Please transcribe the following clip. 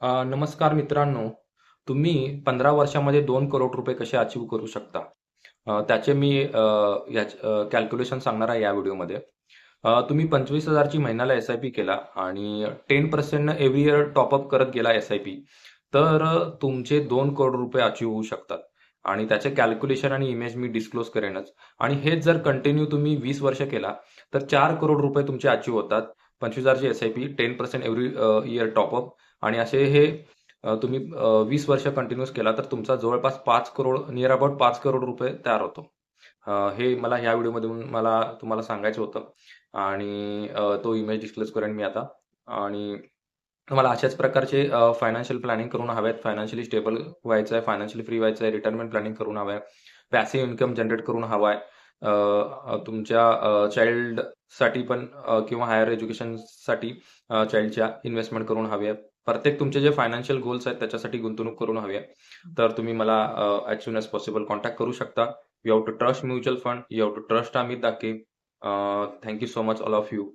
नमस्कार मित्रांनो. तुम्ही 15 वर्षामध्ये 2 करोड रुपये कसे अचीव्ह करू शकता? त्याचे मी कॅल्क्युलेशन सांगणार आहे या व्हिडिओमध्ये. तुम्ही 25,000 ची महिन्याला एस-आय-पी केला आणि 10% न एव्हरी इयर टॉपअप करत गेला एस-आय-पी, तर तुमचे 2 करोड रुपये अचीव्ह होऊ शकतात. आणि त्याचे कॅल्क्युलेशन आणि इमेज मी डिस्क्लोज करेनच. आणि हेच जर कंटिन्यू तुम्ही 20 वर्ष केला, तर 4 करोड रुपये तुमचे अचीव्ह होतात. 25,000 ची एस-आय-पी, 10% एव्हरी इयर टॉपअप आणि असे हे तुम्ही 20 वर्ष कंटिन्यूअस केला तर तुमचा जवळपास 5 करोड नियर अबाउट 5 करोड रुपये तयार होतो. हे मला ह्या व्हिडिओमधून मला तुम्हाला सांगायचं होतं आणि तो इमेज डिस्क्लोज करेन मी आता. आणि तुम्हाला अशाच प्रकारचे फायनान्शियल प्लॅनिंग करून हवे आहेत, फायनान्शियली स्टेबल व्हायचं आहे, फायनान्शियली फ्री व्हायचं आहे, रिटायरमेंट प्लॅनिंग करून हवं आहे, पॅसिव्ह इन्कम जनरेट करून हवा आहे. तुमच्या चाइल्डसाठी पण किंवा हायर एज्युकेशनसाठी चाइल्डच्या इन्व्हेस्टमेंट करून हवी आहे. प्रत्येक तुमचे जे फायनान्शियल गोल्स आहेत त्याच्यासाठी गुंतवणूक करून हवी आहे. तर तुम्ही मला as soon as possible contact करू शकता. You have to trust mutual fund. You have to trust Amit Dake. Thank you so much all of you.